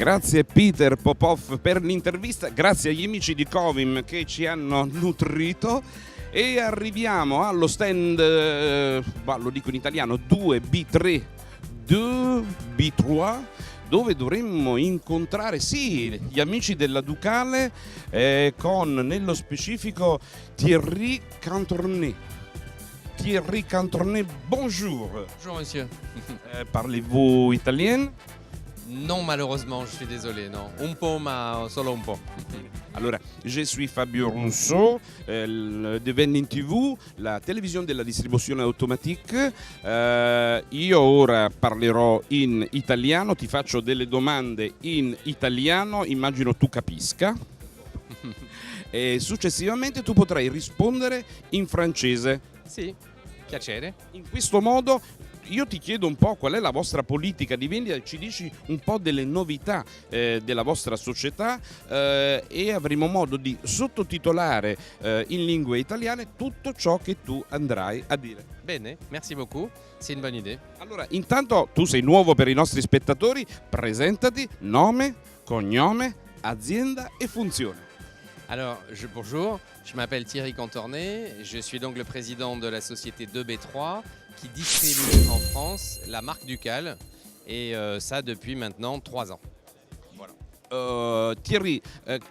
Grazie Peter Popov per l'intervista, grazie agli amici di Covim che ci hanno nutrito e arriviamo allo stand, lo dico in italiano, 2B3, 2B3, dove dovremmo incontrare, sì, gli amici della Ducale con nello specifico Thierry Cantornet. Thierry Cantornet, bonjour. Bonjour monsieur. Parlez-vous italien? Non, malheureusement, je suis désolé, no. Un po', ma solo un po'. Allora, je suis Fabio Rousseau, de Vending TV, la televisione della distribuzione automatique. Io ora parlerò in italiano, ti faccio delle domande in italiano, immagino tu capisca. E successivamente tu potrai rispondere in francese. Sì, piacere. In questo modo io ti chiedo un po' qual è la vostra politica di vendita e ci dici un po' delle novità della vostra società e avremo modo di sottotitolare in lingue italiane tutto ciò che tu andrai a dire. Bene, merci beaucoup, c'est une bonne idée. Allora, intanto tu sei nuovo per i nostri spettatori, presentati, nome, cognome, azienda e funzione. Alors, bonjour, je m'appelle Thierry Cantornet, je suis donc le président de la société 2B3 qui distribue en France la marque Ducal et ça depuis maintenant 3 ans. Voilà. Thierry,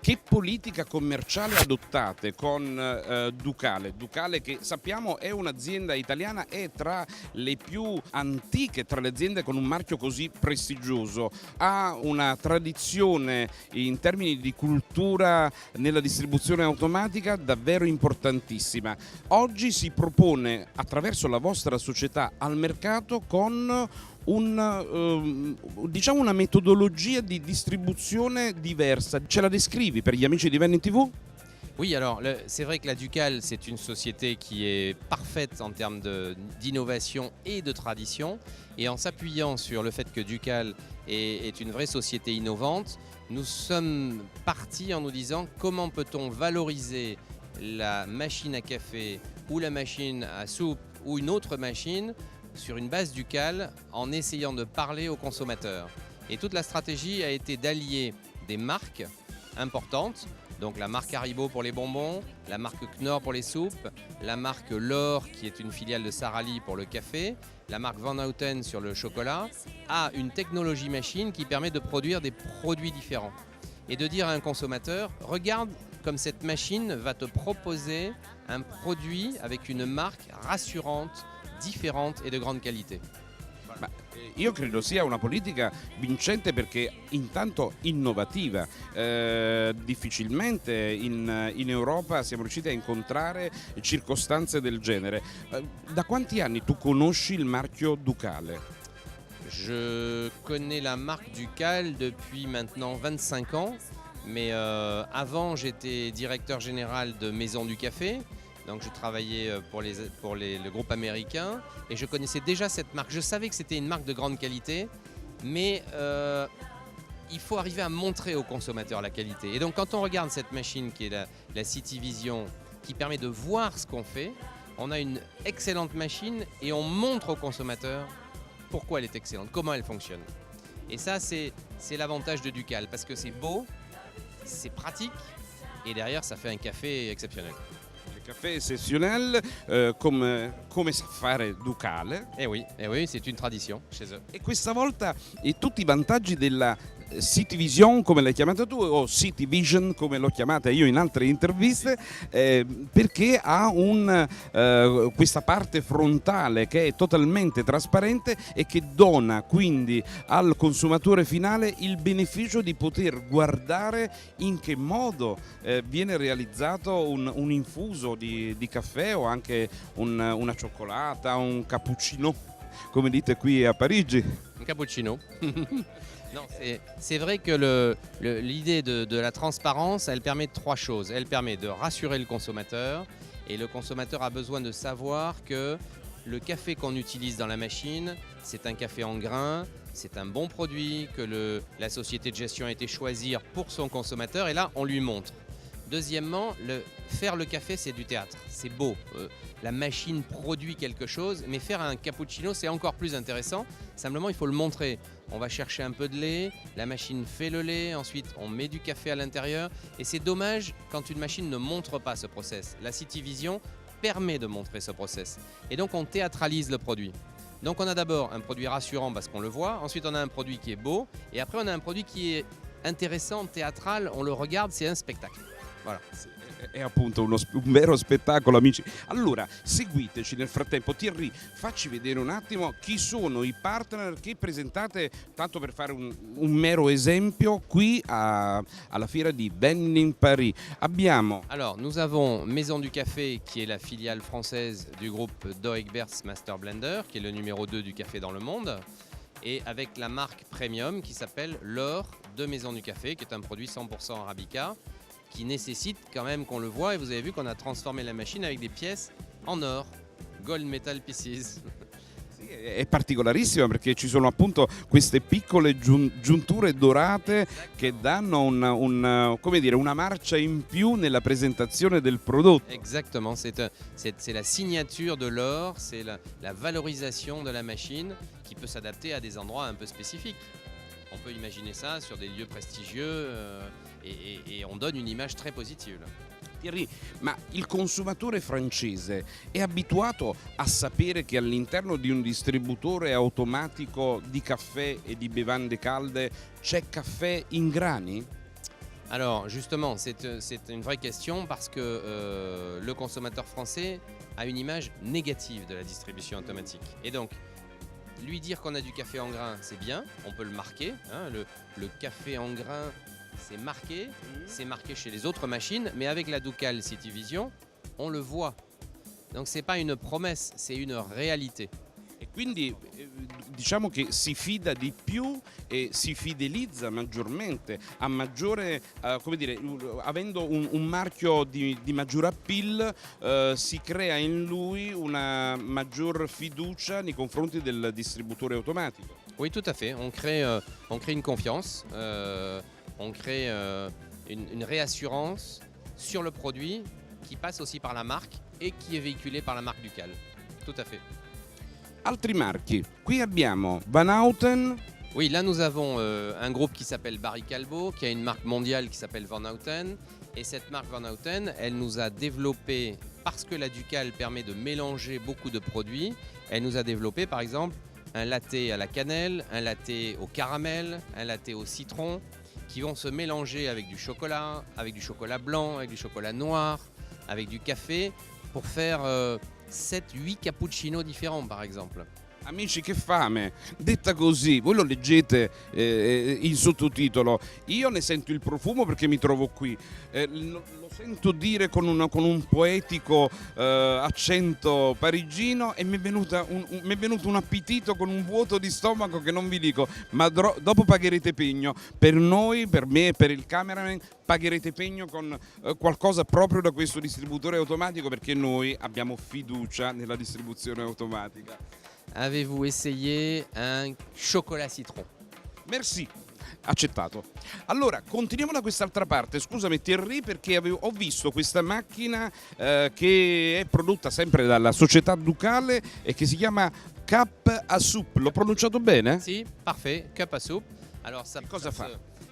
che politica commerciale adottate con Ducale? Ducale che sappiamo è un'azienda italiana, è tra le più antiche, tra le aziende con un marchio così prestigioso, ha una tradizione in termini di cultura nella distribuzione automatica davvero importantissima. Oggi si propone attraverso la vostra società al mercato con diciamo una metodologia di distribuzione diversa. Ce la descrivi per gli amici di Vending TV? Oui, alors c'est vrai que la Ducal, c'est une société qui est parfaite en termes d'innovation et de tradition. Et en s'appuyant sur le fait que Ducal est une vraie société innovante, nous sommes partis en nous disant comment peut-on valoriser la machine à café ou la machine à soupe ou une autre machine sur une base Ducal en essayant de parler aux consommateurs. Et toute la stratégie a été d'allier des marques importantes, donc la marque Haribo pour les bonbons, la marque Knorr pour les soupes, la marque L'Or qui est une filiale de Sara Lee pour le café, la marque Van Houten sur le chocolat, à une technologie machine qui permet de produire des produits différents. Et de dire à un consommateur, regarde comme cette machine va te proposer un produit avec une marque rassurante, differente e di grande qualità. Io credo sia una politica vincente perché intanto innovativa. Difficilmente in Europa siamo riusciti a incontrare circostanze del genere. Da quanti anni tu conosci il marchio Ducale? Je connais la marque Ducal depuis maintenant 25 ans, mais avant j'étais directeur général de Maison du Café. Donc je travaillais pour le groupe américain et je connaissais déjà cette marque. Je savais que c'était une marque de grande qualité, mais il faut arriver à montrer aux consommateurs la qualité. Et donc quand on regarde cette machine qui est la City Vision, qui permet de voir ce qu'on fait, on a une excellente machine et on montre aux consommateurs pourquoi elle est excellente, comment elle fonctionne. Et ça, c'est l'avantage de Ducal, parce que c'est beau, c'est pratique et derrière ça fait un café exceptionnel. Caffè eccezionale come sa fare Ducale. Eh oui, c'est une tradition chez eux. E questa volta tutti i vantaggi della City Vision, come l'hai chiamata tu, o City Vision come l'ho chiamata io in altre interviste, perché ha questa parte frontale che è totalmente trasparente e che dona quindi al consumatore finale il beneficio di poter guardare in che modo viene realizzato un infuso di caffè o anche una cioccolata, un cappuccino, come dite qui a Parigi. Un cappuccino. Non, c'est vrai que l'idée de la transparence, elle permet de 3 choses. Elle permet de rassurer le consommateur et le consommateur a besoin de savoir que le café qu'on utilise dans la machine, c'est un café en grains, c'est un bon produit, que la société de gestion a été choisie pour son consommateur et là, on lui montre. Deuxièmement, faire le café, c'est du théâtre, c'est beau. La machine produit quelque chose, mais faire un cappuccino, c'est encore plus intéressant. Simplement, il faut le montrer. On va chercher un peu de lait, la machine fait le lait, ensuite on met du café à l'intérieur. Et c'est dommage quand une machine ne montre pas ce process. La City Vision permet de montrer ce process. Et donc, on théâtralise le produit. Donc, on a d'abord un produit rassurant parce qu'on le voit. Ensuite, on a un produit qui est beau. Et après, on a un produit qui est intéressant, théâtral. On le regarde, c'est un spectacle. Voilà. È appunto un vero spettacolo, amici. Allora, seguiteci nel frattempo. Thierry, facci vedere un attimo chi sono i partner che presentate, tanto per fare un mero esempio, qui alla fiera di Vin in Paris. Abbiamo... Alors, nous avons Maison du Café, qui est la filiale française du groupe Doegberts Master Blender, qui est le numéro 2 du café dans le monde, et avec la marque Premium qui s'appelle l'Or de Maison du Café, qui est un produit 100% Arabica, qui nécessite quand même qu'on le voit. Et vous avez vu qu'on a transformé la machine avec des pièces en or, gold metal pieces. È particolarissima perché ci sono appunto queste piccole giunture dorate che danno come dire, una marcia in più nella presentazione del prodotto. Exactement, c'est la signature de l'or, c'est la valorisation de la machine qui peut s'adapter à des endroits un peu spécifiques. On peut imaginer ça sur des lieux prestigieux et on donne une image très positive. Thierry, ma il consumatore francese è abituato a sapere che all'interno di un distributore automatico di caffè e di bevande calde c'è caffè in grani? Alors justement, c'est une vraie question parce que le consommateur français a une image négative de la distribution automatique. Et donc, lui dire qu'on a du café en grain, c'est bien, on peut le marquer. Hein, le café en grain, c'est marqué chez les autres machines, mais avec la Ducal City Vision, on le voit. Donc c'est pas une promesse, c'est une réalité. E quindi diciamo che si fida di più e si fidelizza maggiormente, a maggiore, come dire, avendo un marchio di maggior appeal, si crea in lui una maggior fiducia nei confronti del distributore automatico. Oui, tout à fait. On crée une confiance, on crée une réassurance sur le produit qui passe aussi par la marque et qui est véhiculée par la marque Ducal. Tout à fait. Altri marchi, qui abbiamo Van Houten. Oui, là nous avons un groupe qui s'appelle Barry Callebaut, qui a une marque mondiale qui s'appelle Van Houten. Et cette marque Van Houten, elle nous a développé, parce que la Ducal permet de mélanger beaucoup de produits, elle nous a développé par exemple un latte à la cannelle, un latte au caramel, un latte au citron, qui vont se mélanger avec du chocolat blanc, avec du chocolat noir, avec du café, pour faire 7-8 cappuccino différents par exemple. Amici, che fame! Detta così, voi lo leggete il sottotitolo, io ne sento il profumo perché mi trovo qui, lo sento dire con un poetico accento parigino e mi è venuto un appetito con un vuoto di stomaco che non vi dico, ma dopo pagherete pegno, per noi, per me e per il cameraman, pagherete pegno con qualcosa proprio da questo distributore automatico perché noi abbiamo fiducia nella distribuzione automatica. Avez-vous essayé un chocolat citron? Merci, accettato. Allora, continuiamo da quest'altra parte. Scusami Thierry, perché ho visto questa macchina che è prodotta sempre dalla società Ducale e che si chiama Cup à Soupe. L'ho pronunciato bene? Si, parfait, cup à soupe. Alors ça, Cosa fa?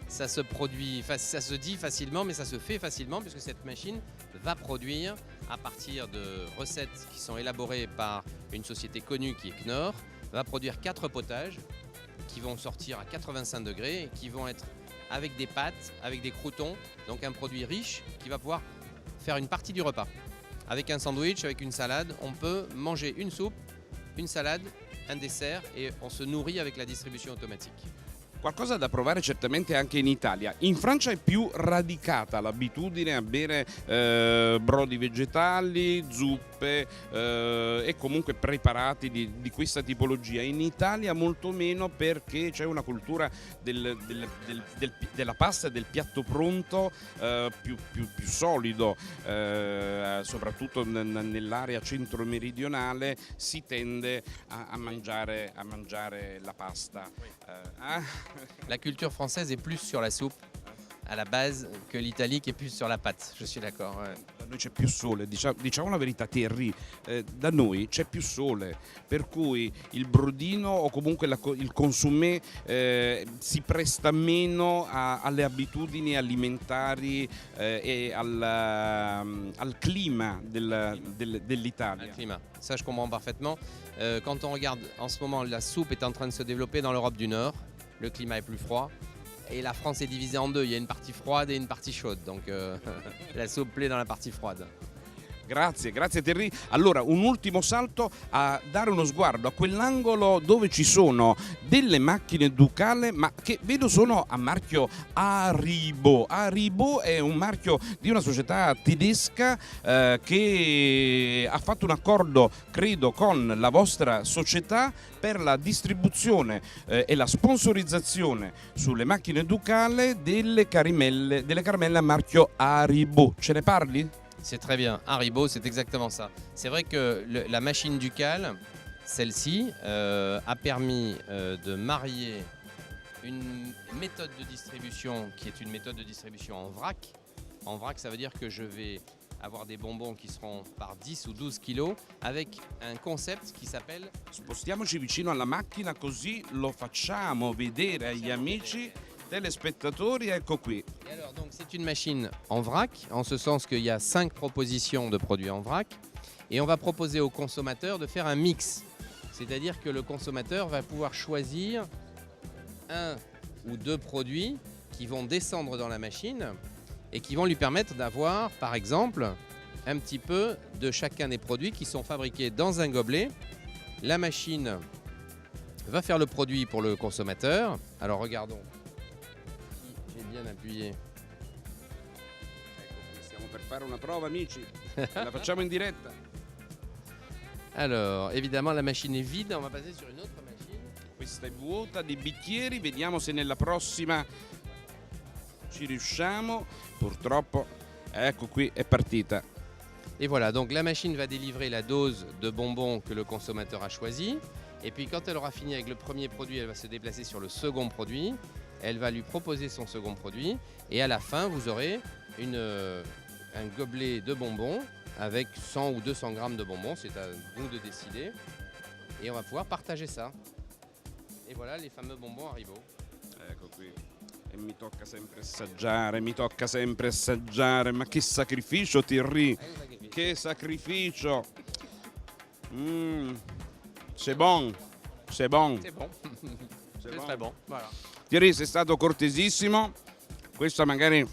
Ça se produit, ça se dit facilement, mais ça se fait facilement puisque cette machine va produire à partir de recettes qui sont élaborées par une société connue qui est Knorr, va produire 4 potages qui vont sortir à 85 degrés et qui vont être avec des pâtes, avec des croûtons, donc un produit riche qui va pouvoir faire une partie du repas. Avec un sandwich, avec une salade, on peut manger une soupe, une salade, un dessert et on se nourrit avec la distribution automatique. Qualcosa da provare certamente anche in Italia. In Francia è più radicata l'abitudine a bere brodi vegetali, zuppe e comunque preparati di questa tipologia. In Italia molto meno perché c'è una cultura della pasta e del piatto pronto più solido, soprattutto nell'area centro-meridionale si tende a mangiare la pasta. La culture française est plus sur la soupe, à la base que l'Italie qui est plus sur la pâte. Je suis d'accord. Ouais. Da noi c'è più sole, diciamo la verità, Thierry, da noi c'è più sole, per cui il brodino o comunque il consumé si presta meno alle abitudini alimentari e al clima dell'Italia. Le climat. Ça, je comprends parfaitement. Quand on regarde en ce moment, la soupe est en train de se développer dans l'Europe du Nord. Le climat est plus froid. Et la France est divisée en deux. Il y a une partie froide et une partie chaude. Donc la soupe plaît dans la partie froide. Grazie Terry. Allora, un ultimo salto a dare uno sguardo a quell'angolo dove ci sono delle macchine Ducale, ma che vedo sono a marchio Aribo. Aribo è un marchio di una società tedesca che ha fatto un accordo, credo, con la vostra società per la distribuzione e la sponsorizzazione sulle macchine Ducale delle caramelle a marchio Aribo. Ce ne parli? C'est très bien. Haribo, c'est exactement ça. C'est vrai que la machine Ducal, celle-ci, a permis de marier une méthode de distribution qui est une méthode de distribution en vrac. En vrac, ça veut dire que je vais avoir des bonbons qui seront par 10 ou 12 kilos avec un concept qui s'appelle... Spostiamoci vicino alla macchina così lo facciamo vedere agli amici téléspectateurs, ecco qui. Et alors, donc, c'est une machine en vrac, en ce sens qu'il y a 5 propositions de produits en vrac. Et on va proposer au consommateur de faire un mix. C'est-à-dire que le consommateur va pouvoir choisir un ou deux produits qui vont descendre dans la machine et qui vont lui permettre d'avoir, par exemple, un petit peu de chacun des produits qui sont fabriqués dans un gobelet. La machine va faire le produit pour le consommateur. Alors, regardons. Bien appuyé. Ecco, stiamo per fare una prova, amici. La facciamo in diretta. Alors, évidemment, la machine est vide. On va passer sur une autre machine. Questa è vuota di bicchieri. Vediamo se nella prossima ci riusciamo. Purtroppo, ecco qui, è partita. Et voilà, donc la machine va délivrer la dose de bonbons que le consommateur a choisi. Et puis, quand elle aura fini avec le premier produit, elle va se déplacer sur le second produit. Elle va lui proposer son second produit et à la fin vous aurez un gobelet de bonbons avec 100 ou 200 grammes de bonbons, c'est à nous de décider et on va pouvoir partager ça. Et voilà les fameux bonbons Haribo. Ecco qui. E mi tocca sempre assaggiare, ma che sacrificio Thierry, che sacrificio. C'est bon. C'est bon. C'est Très bon. Voilà. Thierry, sei stato cortesissimo, questa magari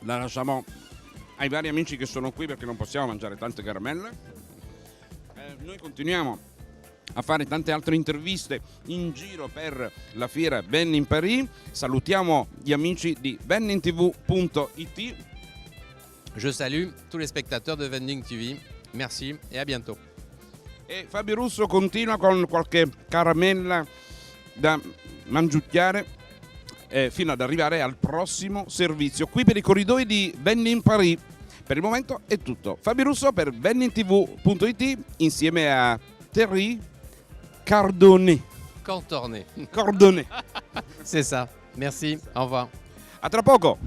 la lasciamo ai vari amici che sono qui perché non possiamo mangiare tante caramelle. Noi continuiamo a fare tante altre interviste in giro per la fiera Ben in Paris. Salutiamo gli amici di vendingtv.it. Je salue tous les spectateurs de Vending TV. Merci et à bientôt. E Fabio Russo continua con qualche caramella da mangiucchiare fino ad arrivare al prossimo servizio qui per i corridoi di Vending Paris. Per il momento è tutto. Fabio Russo per vendingtv.it insieme a Thierry Cardone. Contorné. Cordone. C'est ça. Merci. Au revoir. A tra poco.